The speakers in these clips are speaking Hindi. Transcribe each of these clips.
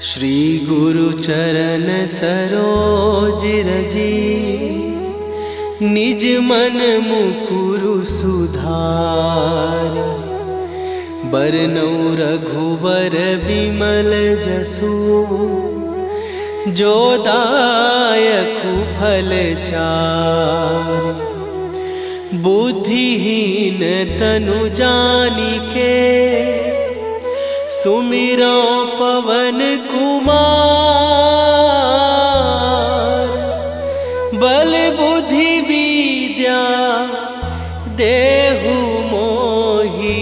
श्री गुरु चरण सरोज रजी, निज मन मुकुरु सुधार। बरनउँ रघुवर बिमल जसु, जो दायकु फल चारि। बुद्धिहीन तनु जानिके, सुमिरो पवन कुमार। बल बुद्धि विद्या देहु मोहि,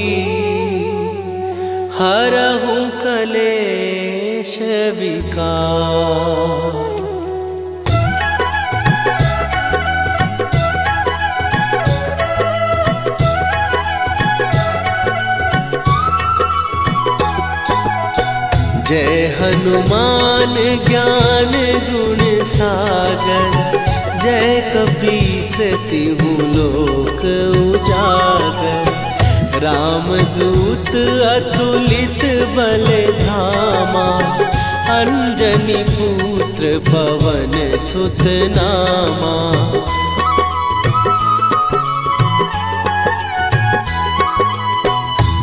हरहु कलेश विकार। जय हनुमान ज्ञान गुण सागर, जय कपीस तिहु लोक उजागर। रामदूत अतुलित बल धामा, अंजनी पुत्र पवन सुत नामा।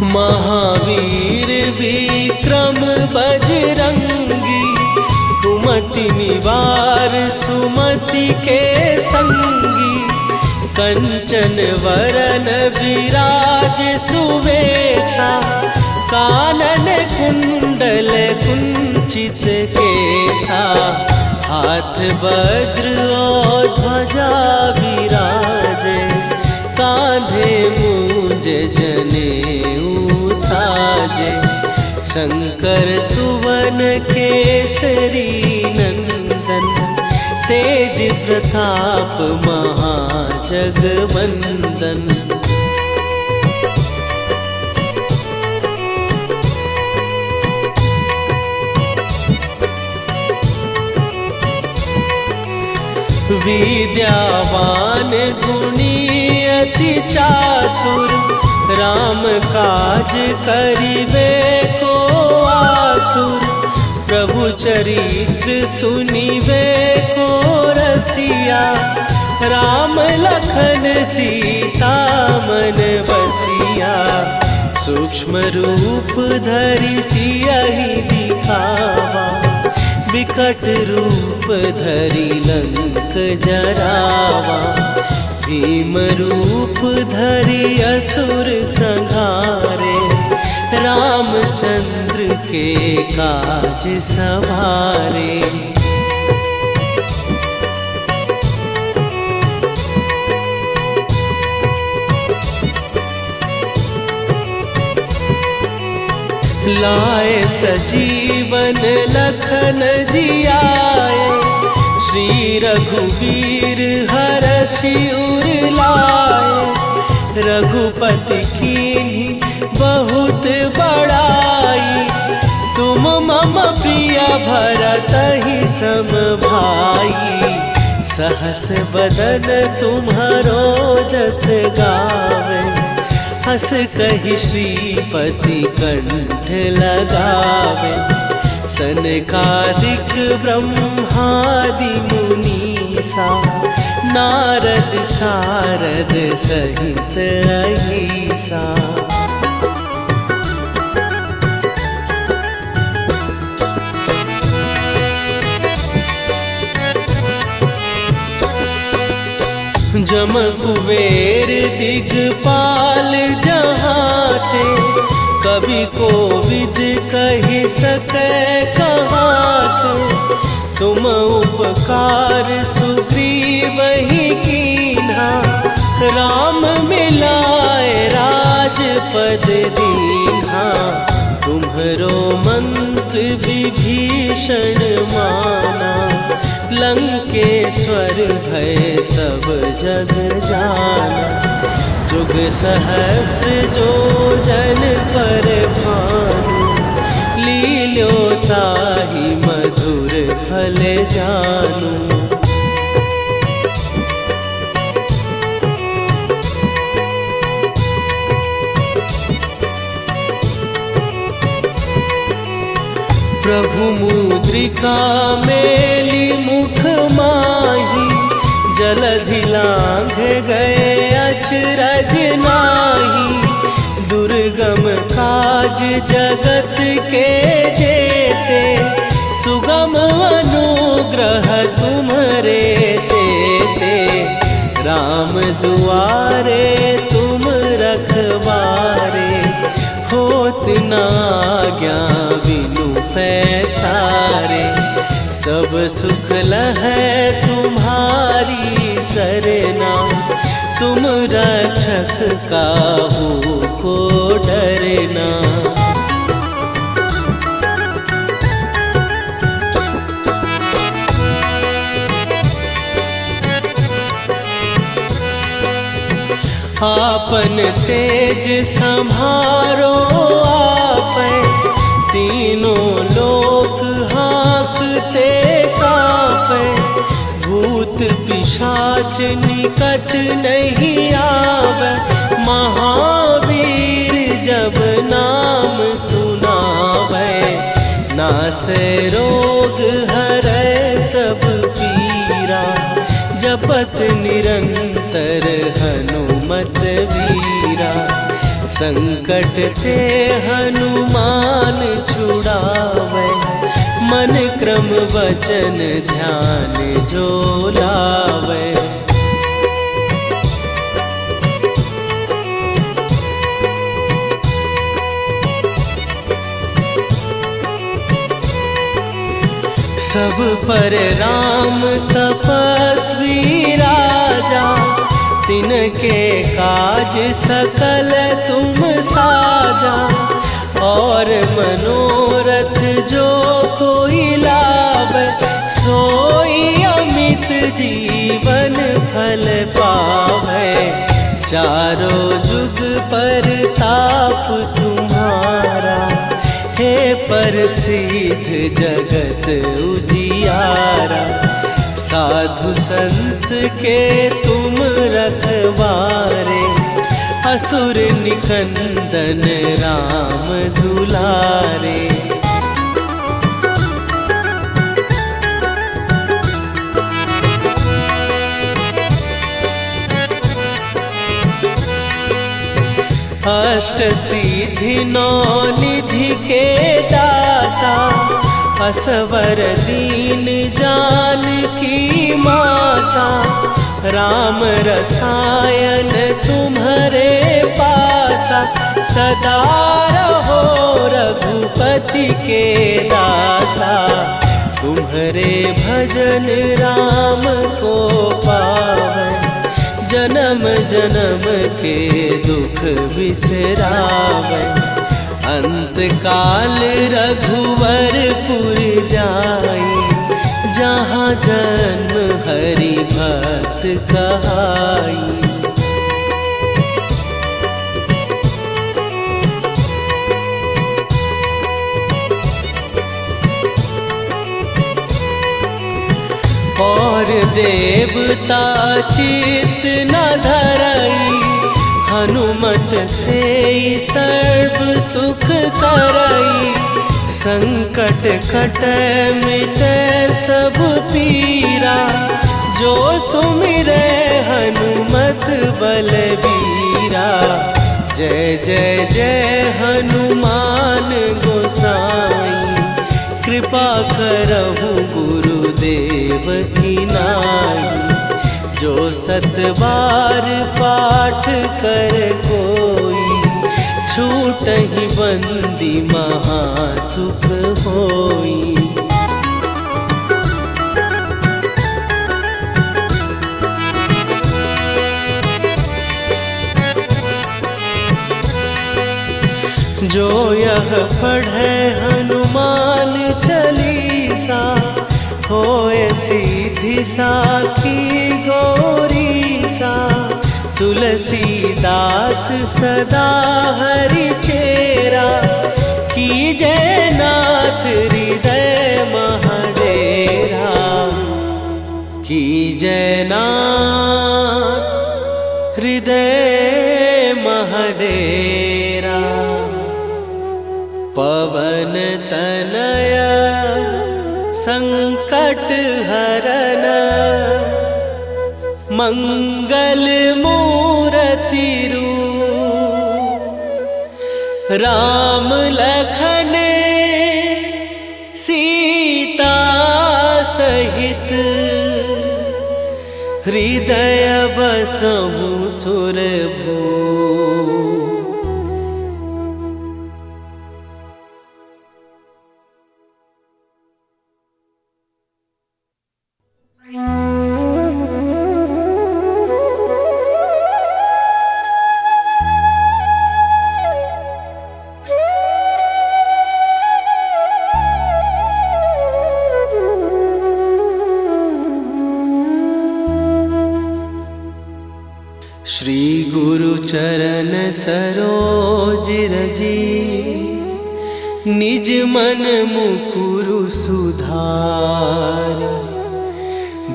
महावीर विक्रम बजरंगी, कुमति निवार सुमति के संगी। कंचन वरन विराज सुवेशा, कानन कुंडल कुंचित केसा। हाथ वज्र और ध्वजा विराजे, कांधे मूंज जनेऊ साजे। शंकर सुवन केसरी नंदन, तेज प्रताप महाजगवंदन। विद्यावान गुणी अति चातुर, राम काज करिबे को आतुर। प्रभु चरित्र सुनिबे को रसिया, राम लखन सीता मन बसिया। सूक्ष्म रूप धरि सियहि दिखावा, विकट रूप धरि लंक जरावा। भीम रूप धरि असुर संहारे, रामचंद्र के काज सवारे। लाए सजीवन लखन जियाए, श्री रघुवीर हरषि उर लाए। रघुपति कीन्ही बहुत बड़ाई, तुम मम प्रिय भरतहि सम भाई। सहस बदन तुम्हरो जस गावे, हस कहि श्रीपति कंठ लगावे। सनकादिक ब्रह्मादि मुनीसा, नारद सारद सहित अहिसा। जम कुबेर दिगपाल जहाते, कवि कोविद कहि सकै कहाते। तुम उपकार सुग्रीवहि कीन्हा, राम मिलाए राजपद दीन्हा। तुम्हरो मंत्र विभीषण माना, लंकेश्वर भय सब जग जाना। जुग सहस्त्र जो जन पर भानु, लील्यो ताहि मधुर फल जानू। प्रभु मुद्रिका मेली मुख माही, जलधि लांघ गए अचरज नाही। दुर्गम काज जगत के जेते, सुगम अनुग्रह तुम्हरे तेते। राम दुआरे तुम रखवारे, होत न आज्ञा बिनु पैसारे। सब सुख लहै तुम्हारी सरना, तुम रक्षक काहू को डरना। आपन तेज संभारो आपै, तीनों लोक हाँकते कांपै। भूत पिशाच निकट नहीं आवे, महावीर जब नाम सुनावे। नासै रोग हरै सब पीरा, जपत निरंतर हनुमत वीरा। संकट ते हनुमान छुड़ावे, मन क्रम वचन ध्यान जो लावे। सब पर राम तपस्वी राजा, तिनके काज सकल तुम साजा। और मनोरथ जो कोई लावे, सोई अमित जीवन फल पावे। चारों जुग पर ताप तुम्हारा, हे प्रसिद्ध जगत उजियारा। साधु संत के तुम रखवारे, असुर निकंदन राम दुलारे। अष्ट सिद्धि नौ निधि के दाता, असवर दीन जानकी माता। राम रसायन तुम्हारे पासा, सदा रहो रघुपति के दाता। तुम्हारे भजन राम को पावे, जन्म जन्म के दुख बिसरावे। अंत काल रघुवरपुर जाई, जहाँ जन्म हरि भक्त कहाई। और देवता चित न धरई, हनुमत से सर्व सुख करई। संकट कटै मिटै सब पीरा, जो सुमिरै हनुमत बलबीरा। जय जय जय हनुमान गोसाई, कृपा करहु गुरुदेव की नाई। जो सत बार पाठ कर कोई, छूटहि बंदी महासुख होई। जो यह पढ़े हनुमान चालीसा, होए सीधी साखी गौरीसा। तुलसीदास सदा हरि चेरा, कीजय नाथ हृदय महडेरा। कीजय नाथ हृदय महडेरा। पवन तनया संकट हरन मंगल मूर्ति रूप राम लखन सीता सहित हृदय बसहु सुरभू। श्री गुरु चरण सरोज रजी निज मन मुकुरु सुधार।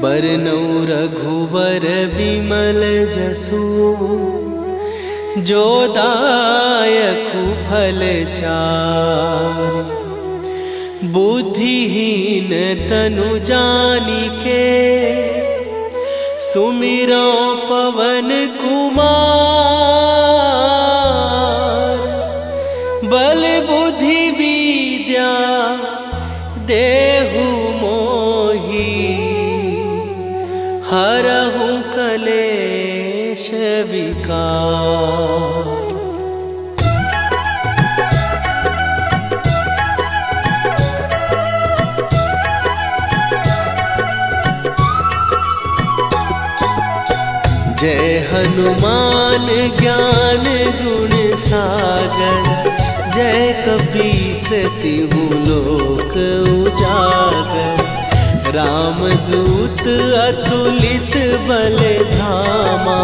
बरनउँ रघुवर बिमल जसु जो दायकु फल चार। बुद्धिहीन तनु जानिके सुमिरो पवन कुमार। बल बुद्धि विद्या देहु मोहि हरहु कलेश विकार। जय हनुमान ज्ञान गुण सागर। जय कपीस तिहु लोक उजागर। रामदूत अतुलित बल धामा।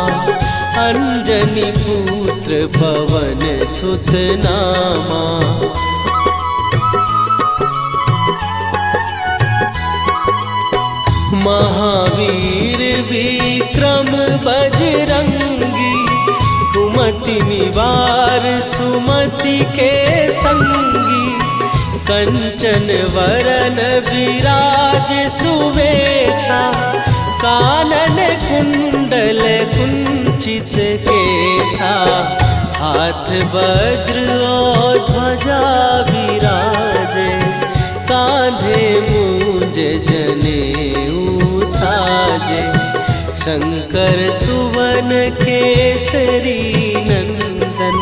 अंजनी पुत्र पवन सुत नामा। महावीर विक्रम बजरंगी। कुमति निवार सुमति के संगी। कंचन वरन विराज सुवेशा। कानन कुंडल कुंचित केसा। हाथ वज्र और ध्वजा विराजे। कांधे मूंज जनेऊ साजे। शंकर सुवन केसरी नंदन।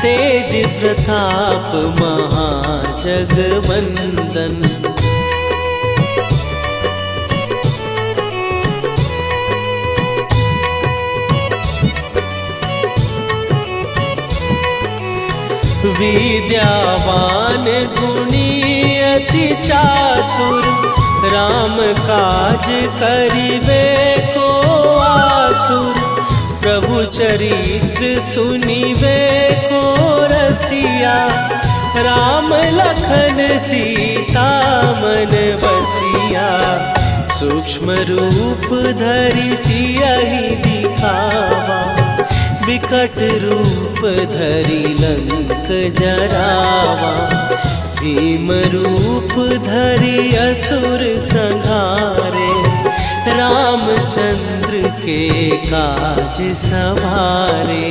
तेज प्रताप महाजगवंदन। विद्यावान गुणी अति चातुर। राम काज करिबे को आतुर। प्रभु चरित्र सुनिबे को रसिया। राम लखन सीता मन बसिया। सूक्ष्म रूप धरि सियहि दिखावा। विकट रूप धरि लंक जरावा। भीम रूप धरि असुर संहारे। रामचंद्र के काज सवारे।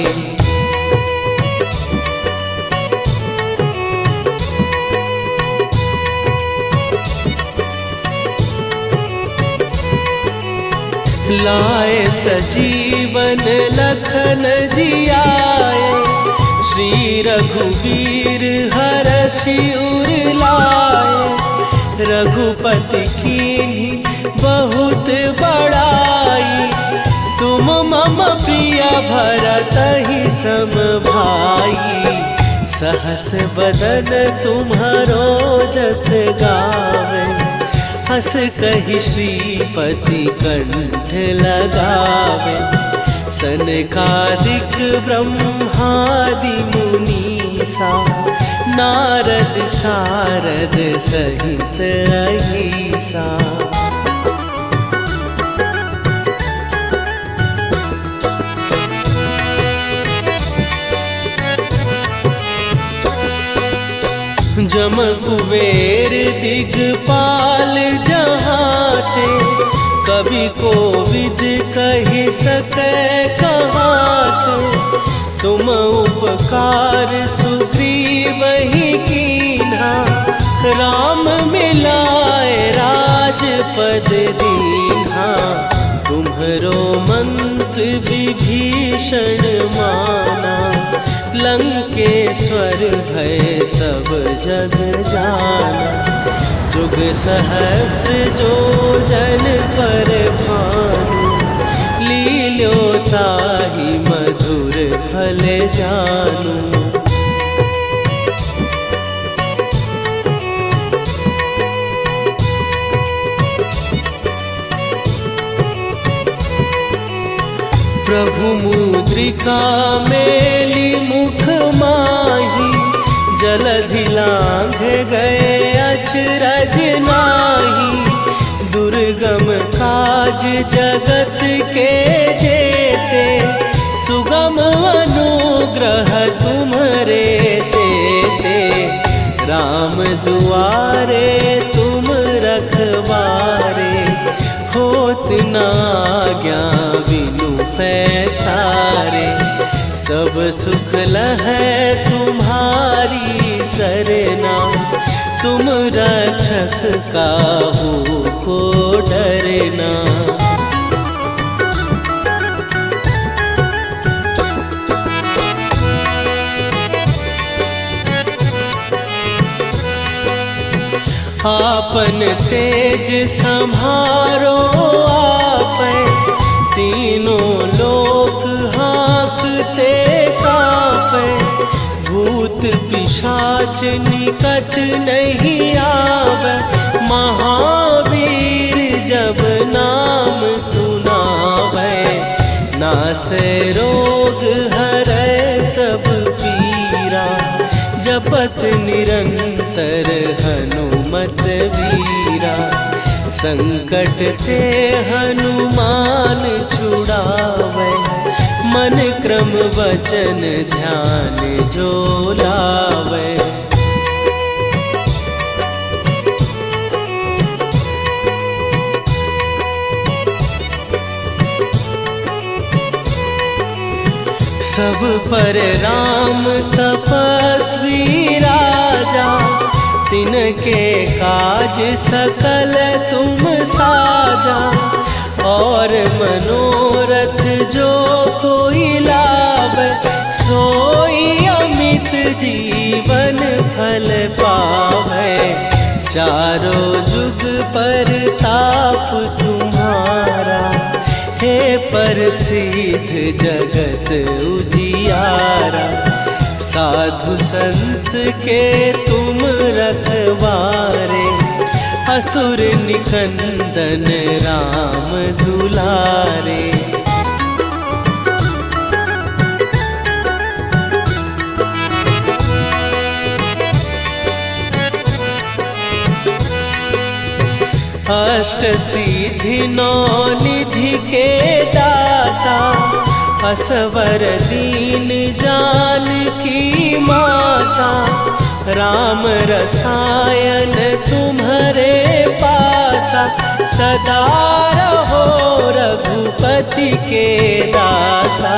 लाए सजीवन लखन जियाए। श्री रघुवीर हरषि उर लाए। रघुपति कीन्ही बहुत बड़ाई। तुम मम प्रिय भरतहि सम भाई। सहस बदन तुम्हारो जस गावे। हस कहि श्रीपति कंठ लगावे। सनकादिक ब्रह्मादि मुनीसा। नारद सारद सहित अहिसा। जम कुबेर दिगपाल जहाते, कभी कोविद कही सके कहाते। तुम उपकार सुग्रीव ही कीन्हा, राम मिलाए राजपद दीन्हा। तुम्हरो मंत्र विभीषण माना, लंकेश्वर भय सब जग जाना। जुग सहस्त्र जो जन पर भानु, लील्यो ताहि मधुर फल जानू। प्रभु मुद्रिका मेली मुख माही, जलधि लांघ गए अचरज नाही। दुर्गम काज जगत के जेते, सुगम अनुग्रह तुम्हरे तेते। राम दुआरे तुम रखवारे, होत न आज्ञा बिनु पैसारे। सब सुख लहै तुम्हारी सरना, तुम रक्षक काहू को डरना। आपन तेज सम्हारो आपै, तीनों लोक हाँकते कांपै। भूत पिशाच निकट नहीं आवे, महावीर जब नाम सुनावे। नासै रोग हरै सब पीरा, जपत निरंतर हनुमत वीरा। संकट ते हनुमान छुड़ावे, मन क्रम वचन ध्यान जो लावे। सब पर राम तपस्वी राजा, तिनके काज सकल तुम साजा। और मनोरथ जो कोई लावे, सोई अमित जीवन फल पावे। चारों जुग पर ताप तुम्हारा, हे प्रसिद्ध जगत उजियारा। साधु संत के तुम रखवारे, असुर निकंदन राम दुलारे। अष्ट सिद्धि नौ निधि के दाता, असवर दीन जानकी माता। राम रसायन तुम्हारे पासा, सदा रहो रघुपति के दाता।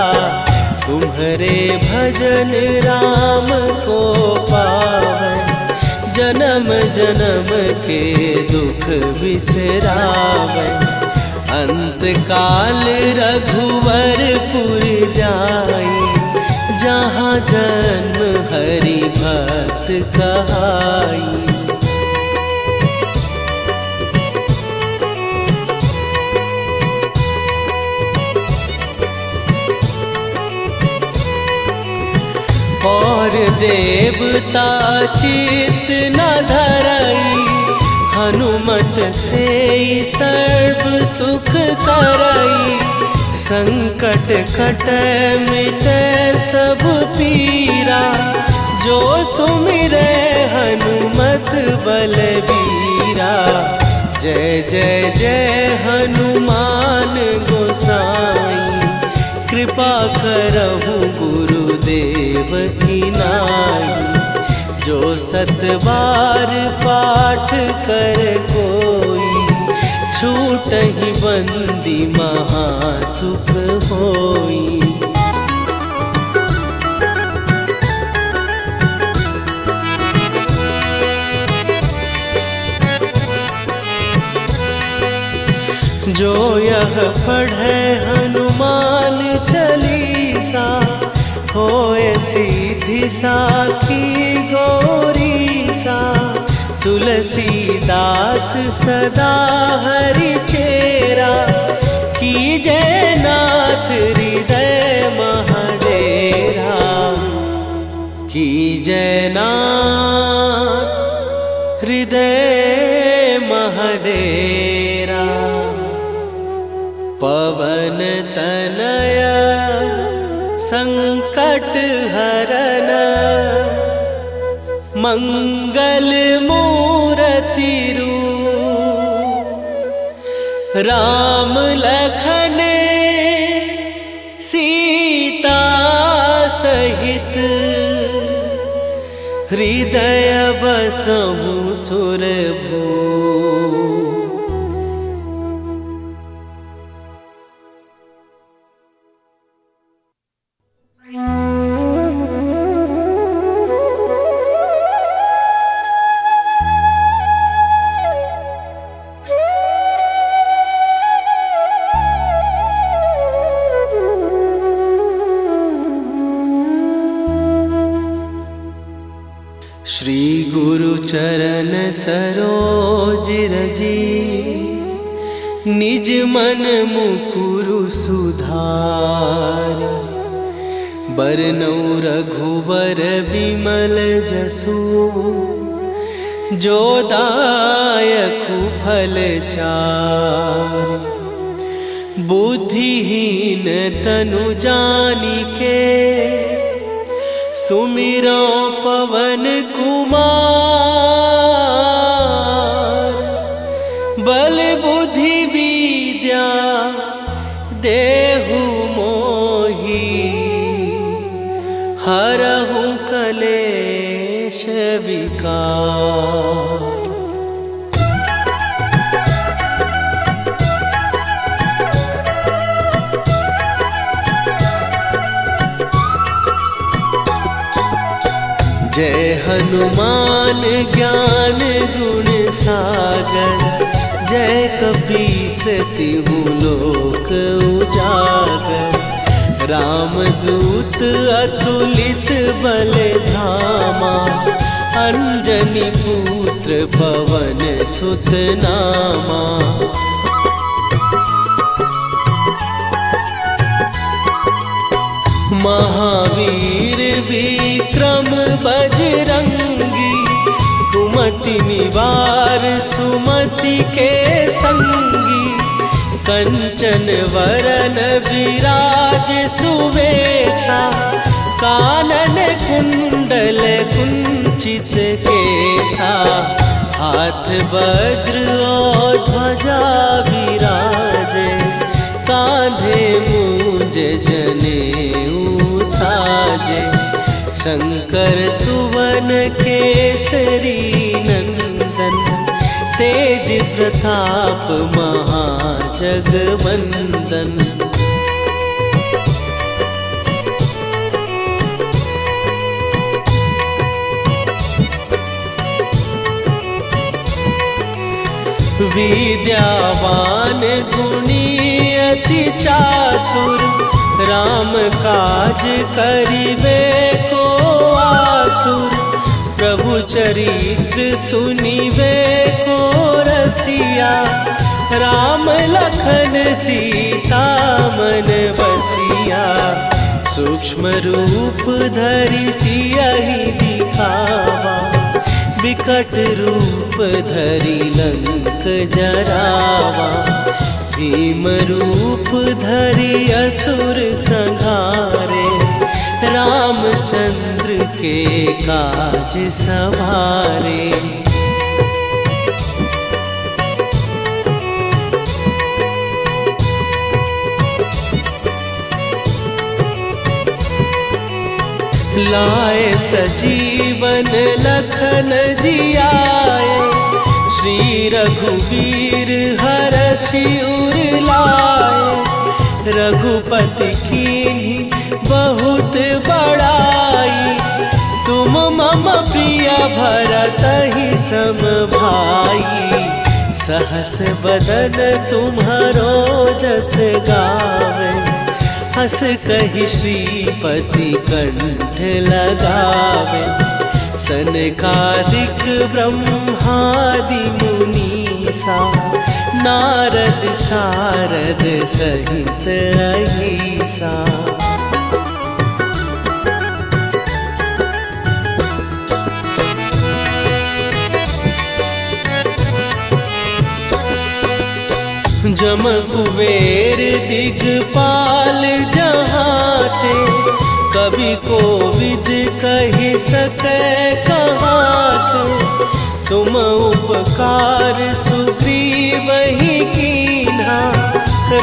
तुम्हारे भजन राम को पावे, जन्म जन्म के दुख बिसरावे। अंत काल रघुवरपुर जाई, जहाँ जन्म हरि भक्त कहाई। और देवता चित न धरई, हनुमत से सर्व सुख करई। संकट कटै मिटै सब पीरा, जो सुमिरै हनुमत बलबीरा। जय जय जय हनुमान गोसाई, कृपा करहु गुरुदेव की नाई। जो 7 बार पाठ कर कोई, छूटहि बंदी महासुख होई। जो यह पढ़े हनुमान चालीसा, होए सीधी साखी गौरी सा। तुलसीदास सदा हरि चेरा, कीजय नाथ हृदय महडेरा। कीजय नाथ हृदय महडेरा। पवन तनया संकट हरन, मंगल मूर्ति रूप। राम लखन सीता सहित, हृदय बसहु सुरभूप। श्री गुरु चरण सरोज रजी, निज मन मुकुरु सुधार। बरनौ रघुबर बिमल जसु, जो दायकु फल चार। बुद्धिहीन तनु जानिके, सुमिरो पवन कुमार। बल बुद्धि विद्या देहु मोहि, हरहु कलेश विकार। जय हनुमान ज्ञान गुण सागर, जय कपीस तिहु लोक उजागर। रामदूत अतुलित बल धामा, अंजनी पुत्र पवन सुत नामा। महावीर विक्रम बजरंगी, कुमति निवार सुमति के संगी। कंचन वरन विराज सुवेशा, कानन कुंडल कुंचित केसा। हाथ वज्र और ध्वजा विराजे, कांधे मूंज जनेऊ साजे। शंकर सुवन केसरी नंदन, तेज प्रताप महाजगवंदन। विद्यावान गुणी अति चातुर, राम काज करिबे को आतुर। प्रभु चरित्र सुनिबे को रसिया, राम लखन सीता मन बसिया। सूक्ष्म रूप धरि सियहि दिखावा, विकट रूप धरि लंक जरावा। भीम रूप धरि असुर संहारे, रामचंद्र के काज सवारे। लाए सजीवन लखन जियाए, श्री रघुवीर हरषि उर लाए। रघुपति कीन्ही बहुत बड़ाई, तुम मम प्रिय भरतहि सम भाई। सहस बदन तुम्हारो जस गावे, हस कहि श्रीपति कंठ लगावे। सनकादिक ब्रह्मादि मुनीसा, नारद सारद सहित अहिसा। जम कुबेर दिगपाल जहाते, कवि कोविद कहि सकै कहाते। तुम उपकार सुग्रीवहि कीन्हा,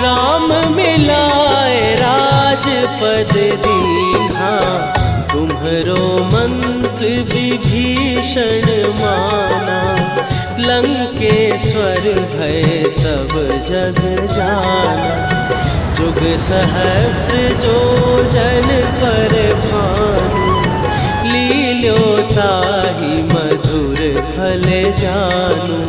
राम मिलाए राजपद दीन्हा। तुम्हरो मंत्र विभीषण माना, लंकेश्वर भय सब जग जाना। जुग सहस्त्र जो जन पर भानु, लील्यो ताहि मधुर फल जानू।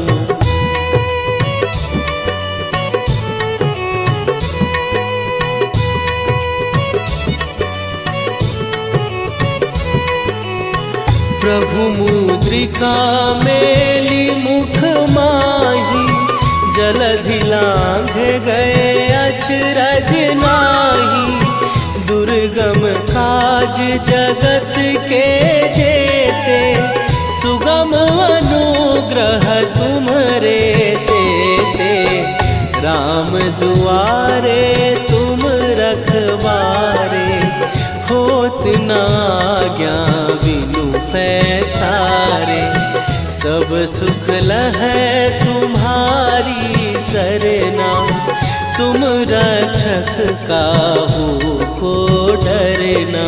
प्रभु मुद्रिका मेली मुख माही, जलधि लांघ गए अचरज नाही। दुर्गम काज जगत के जेते, सुगम अनुग्रह तुम्हरे तेते। राम दुआरे तुम रखवारे, होत न आज्ञा बिनु पैसारे। सब सुख लहै तुम्हारी सरना, तुम रक्षक काहू को डरना।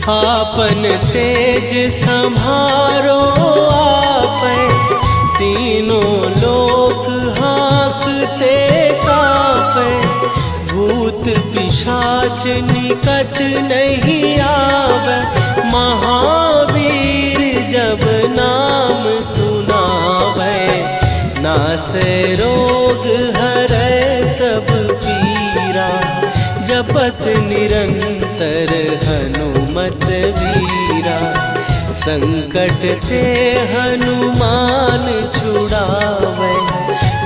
आपन तेज सम्हारो आपै, तीनों लोक हाँकते कांपै। भूत पिशाच निकट नहीं आवे, महावीर जब नाम सुनावे। नासै रोग हरै सब पीरा, जपत निरंतर हनुमत वीरा। संकट ते हनुमान छुड़ावे,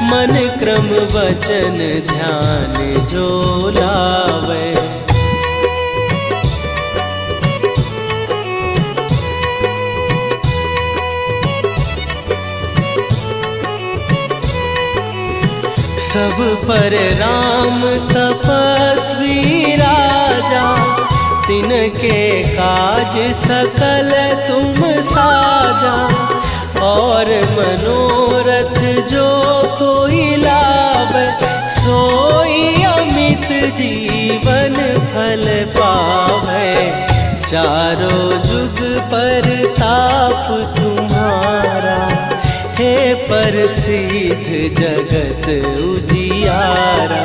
मन क्रम वचन ध्यान जो लावे। सब पर राम तपस्वी राजा, तिनके काज सकल तुम साजा। और मनोरथ जो कोई लावे, सोई अमित जीवन फल पावे। चारों जुग पर ताप तुम्हारा, हे प्रसिद्ध जगत उजियारा।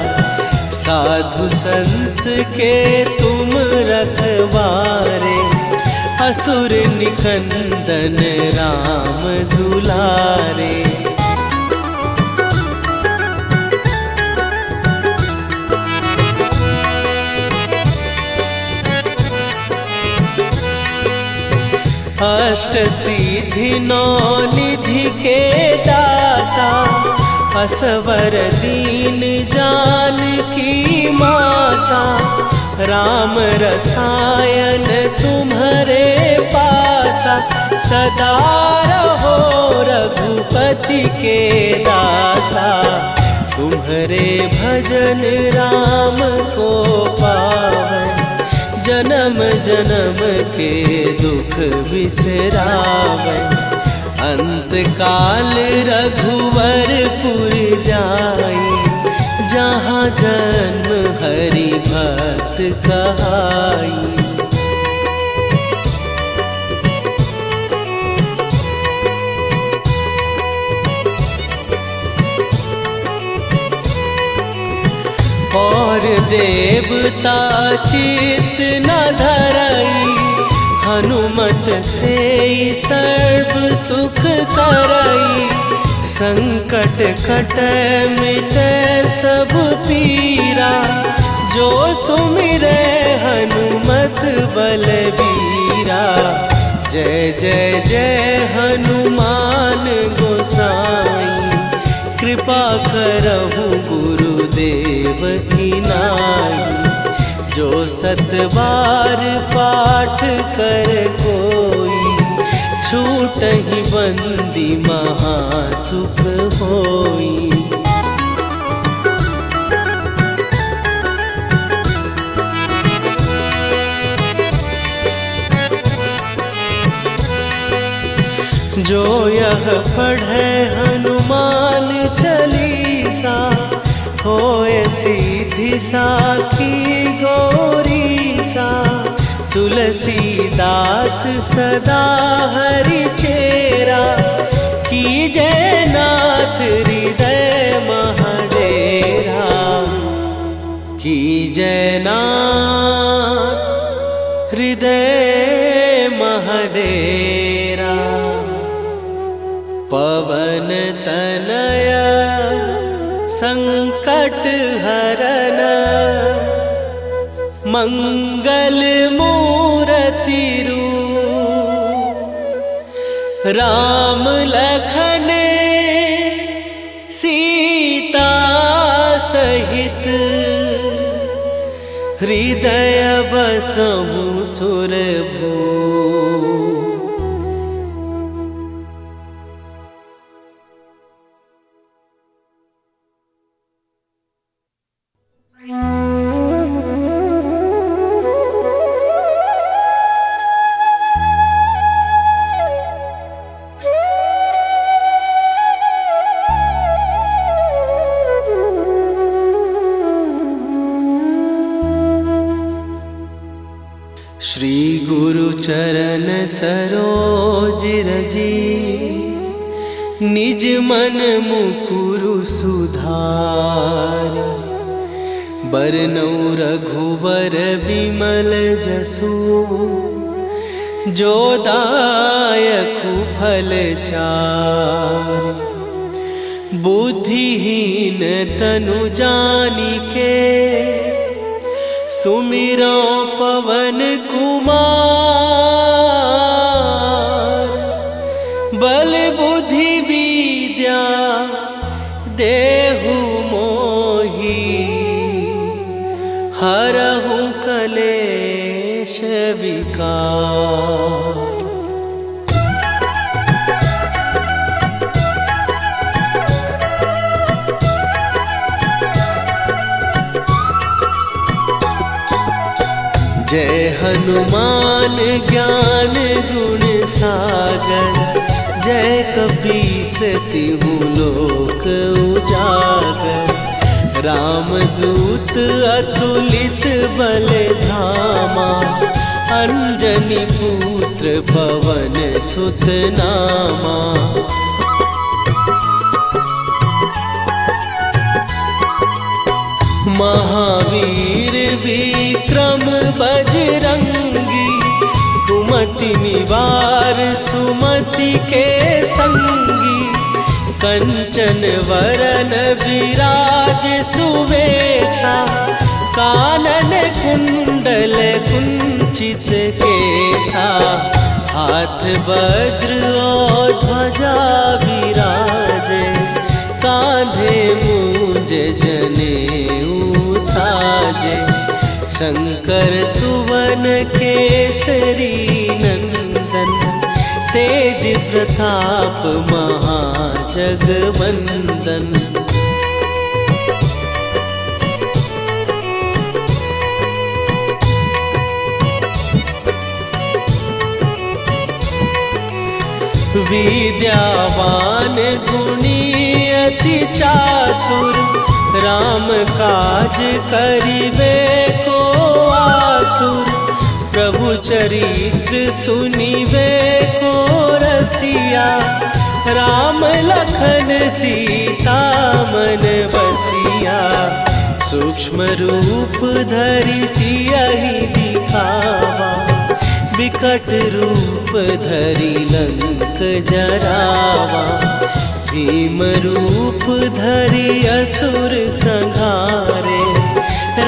साधु संत के तुम रखवारे, असुर निकंदन राम दुलारे। अष्ट सिद्धि नौ निधि के दाता, असवर दीन जानकी माता। राम रसायन तुम्हारे पासा, सदा रहो रघुपति के दासा। तुम्हारे भजन राम को पावे, जन्म जन्म के दुख बिसरावे। अंत अंतकाल रघुवरपुर जाई, जहाँ जन्म हरि भक्त कहाई। और देवता चित न धरई, हनुमत से सर्व सुख करई। संकट कटै मिटै सब पीरा, जो सुमिरै हनुमत बलबीरा। जय जय जय हनुमान गोसाई, कृपा करहु गुरुदेव की नाई। जो सत बार पाठ कर कोई, छूटहि बंदी महासुख होई। जो यह पढ़े हनुमान चालीसा, होए सीधी साखी गौरीसा। तुलसीदास सदा हरि चेरा, कीजय नाथ हृदय महडेरा। कीजय नाथ हृदय महडेरा। पवन तनय संकट हरन, मंगल मूरति रूप। राम लखन सीता सहित, हृदय बसहु सुरभूप। श्री गुरु चरण सरोज रजी, निज मन मुकुरु सुधार। बरनौ रघुबर बिमल जसु, जो दायकु फल चार। बुद्धिहीन तनु जानिके, सुमिरो पवन कुमार। बल बुद्धि विद्या देहु मोहि, हरहु कलेश विकार। जय हनुमान ज्ञान गुण सागर, जय कपीस तिहु लोक उजागर। रामदूत अतुलित बल धामा, अंजनी पुत्र पवन सुत नामा। महावीर विक्रम बजरंगी, कुमति निवार सुमति के संगी। कंचन वरन विराज सुवेशा, कानन कुंडल कुंचित केसा। हाथ वज्र और ध्वजा विराजे, कांधे मूंज जनेऊ साजे। शंकर सुवन केसरी नंदन, तेज प्रताप महाजगवंदन। विद्यावान गुणी अति चातुर, राम काज करिबे को आतुर। प्रभु चरित्र सुनिबे को रसिया, राम लखन सीता मन बसिया। सूक्ष्म रूप धरि सियहि दिखावा, विकट रूप धरि लंक जरावा। भीम रूप धरि असुर संहारे,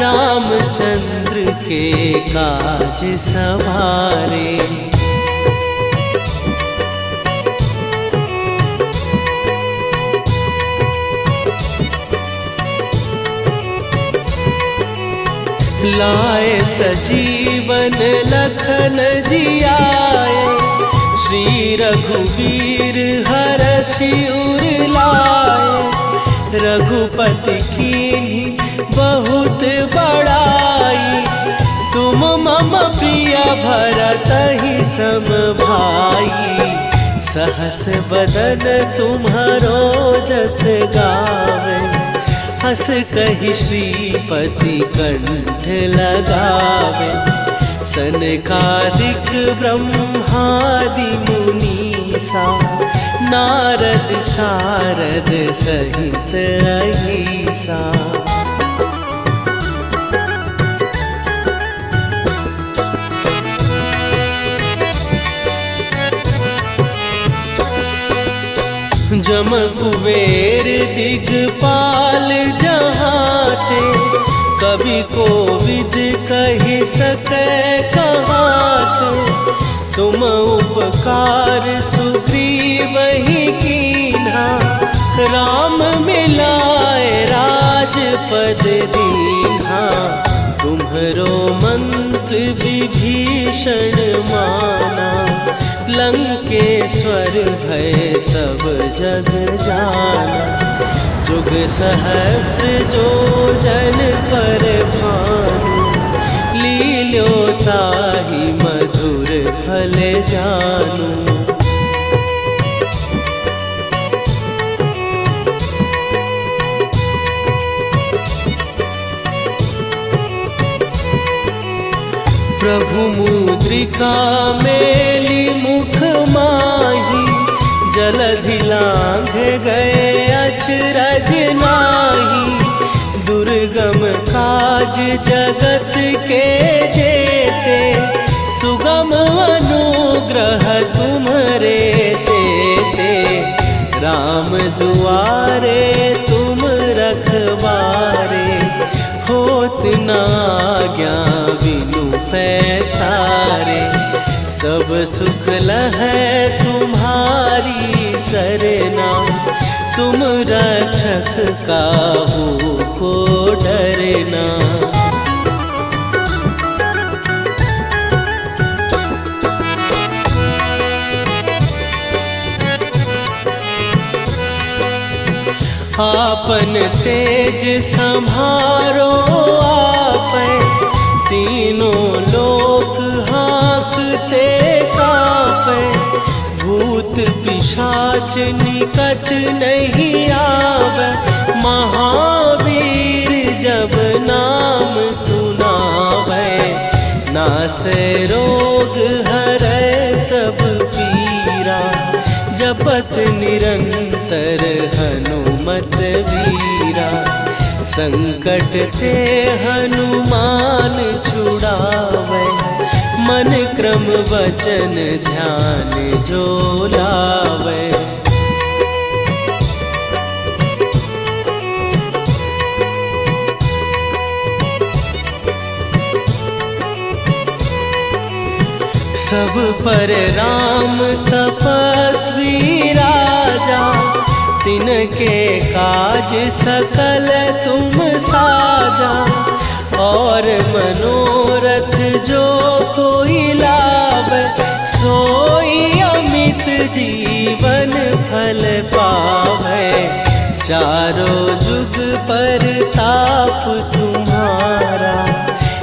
रामचंद्र के काज सवारे। लाए सजीवन लखन जियाए, श्री रघुवीर हरषि उर लाए। रघुपति कीन्ही बहुत बड़ाई, तुम मम प्रिय भरतहि सम भाई। सहस बदन तुम्हारो जस गावे, हस कहि श्रीपति कंठ लगावे। सनकादिक ब्रह्मादि मुनीसा, नारद सारद सहित अहिसा। जम कुबेर दिगपाल जहाते, कवि कोविद कहि सकै कहाते। तुम उपकार सुग्रीवहि कीन्हा, राम मिलाए राजपद दीन्हा। तुम्हरो मंत्र विभीषण माना, लंकेश्वर भय सब जग जाना। जुग सहस्त्र जो जन पर भानु, लील्यो ताहि मधुर फल जानू। प्रभु मुद्रिका मेली मुख माही, जलधि लांघ गए अचरज नाही। दुर्गम काज जगत के जेते, सुगम अनुग्रह तुम्हरे तेते। राम दुआरे तुम रखवारे, होत न आज्ञा बिनु पैसारे। सब सुख लहै तुम्हारी सरना, तुम रक्षक काहू को डरना। आपन तेज संभारो आपै, तीनों लोक हाँकते कांपै। भूत पिशाच निकट नहीं आवे, महावीर जब नाम सुनावे। नासै रोग हरै सब पीरा, जपत निरंतर हनुमत वीरा। संकट ते हनुमान छुड़ावे, मन क्रम वचन ध्यान जो लावे। सब पर राम तपस्वी राजा, तिनके काज सकल तुम साजा। और मनोरथ जो कोई लावे, सोई अमित जीवन फल पावे। चारों जुग पर ताप तुम्हारा,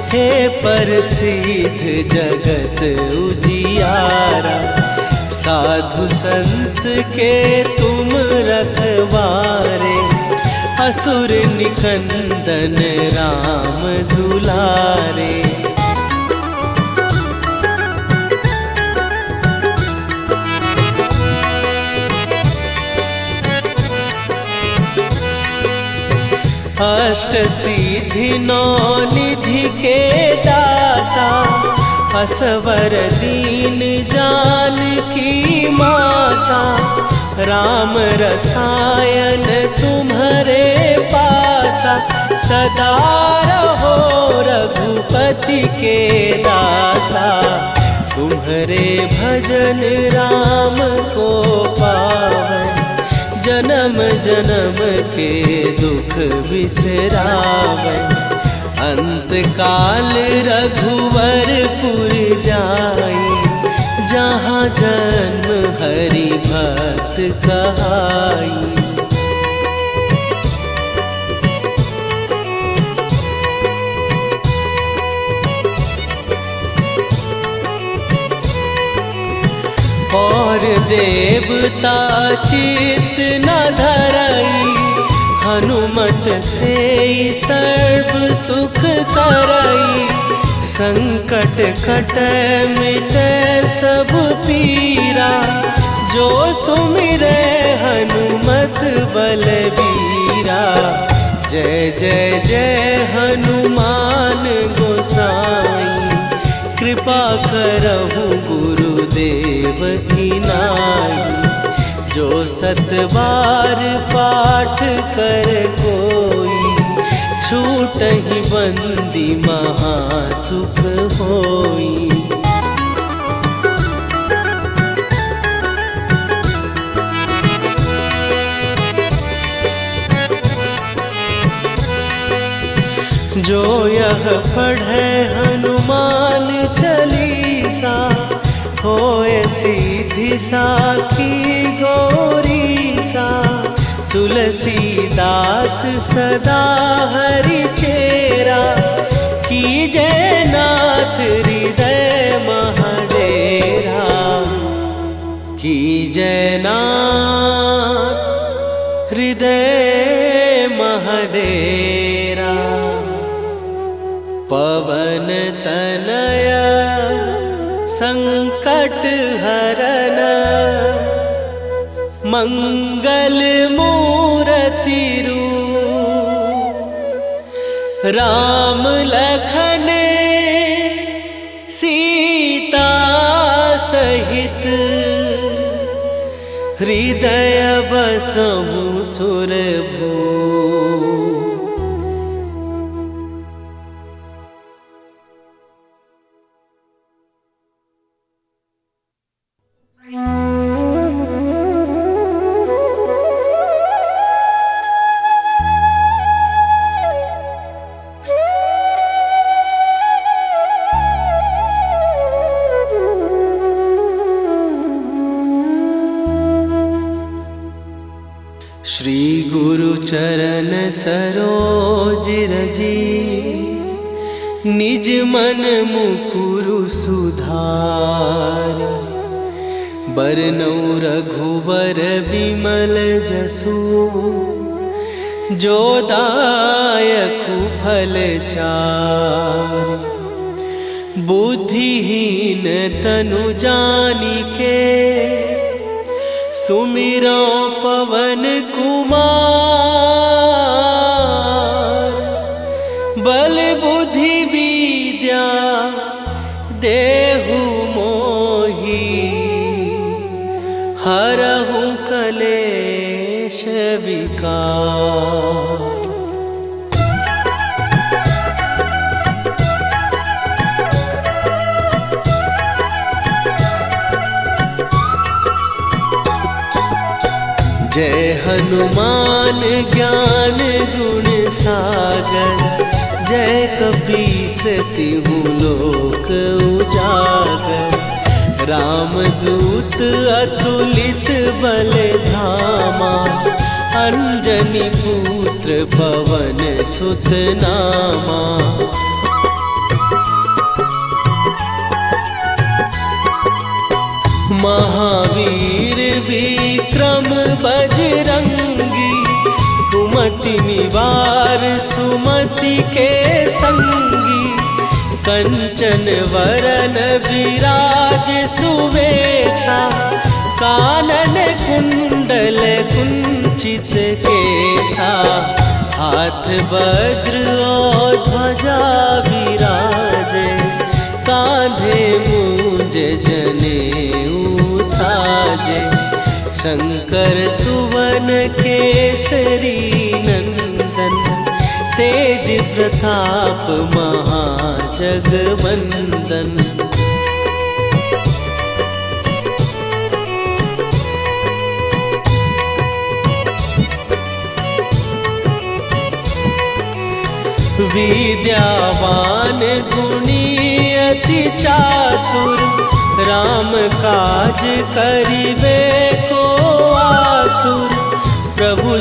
हे प्रसिद्ध जगत उजियारा। साधु संत के तुम रखवारे, असुर निकंदन राम दुलारे। अष्ट सिद्धि नौ निधि के दाता, असवर दीन जानकी माता। राम रसायन तुम्हारे पासा, सदा रहो रघुपति के दासा। तुम्हारे भजन राम को पावन, जन्म जन्म के दुख बिसरावे। अंत काल रघुवरपुर जाई, जहाँ जन्म हरि भक्त कहाई। और देवता चित न धरई, हनुमत से सर्व सुख करई। संकट कटै मिटै सब पीरा, जो सुमिरै हनुमत बलबीरा। जय जय जय हनुमान गोसाई, कृपा करहु गुरुदेव की नाई। जो सत बार पाठ कर कोई, छूटहि बंदी महासुख होई। जो यह पढ़े हनुमान चालीसा, होए सीधी साखी गौरीसा। तुलसीदास सदा हरि चेरा, कीजय नाथ हृदय महडेरा। कीजय नाथ हृदय महडेरा। पवन तनय संकट हरन, मंगल मूरति रूप। राम लखन सीता सहित, हृदय बसहु सुरभूप। श्री गुरु चरण सरोज रजी, निज मन मुकुरु सुधार। बरनउँ रघुवर बिमल जसु, जो दायकु फल चारि। बुद्धिहीन तनु जानिके, सुमिरो पवन कुमार। बल बुद्धि विद्या देहु मोहि, हरहु कलेश विकार। जय हनुमान ज्ञान गुण सागर, जय कपीस तिहु लोक उजागर। रामदूत अतुलित बल धामा, अंजनी पुत्र पवन सुत नामा। महावीर विक्रम बजरंगी, कुमति निवार सुमति के संगी, कंचन वरन विराज सुवेशा, कानन कुंडल कुंचित केसा, हाथ वज्र और ध्वजा विराजे, कांधे मूंज जनेऊ साजे, शंकर सुवन केसरी नंदन, तेज प्रताप महाजगवंदन। विद्यावान गुणी अति चातुर, राम काज करिबे को आतुर, प्रभु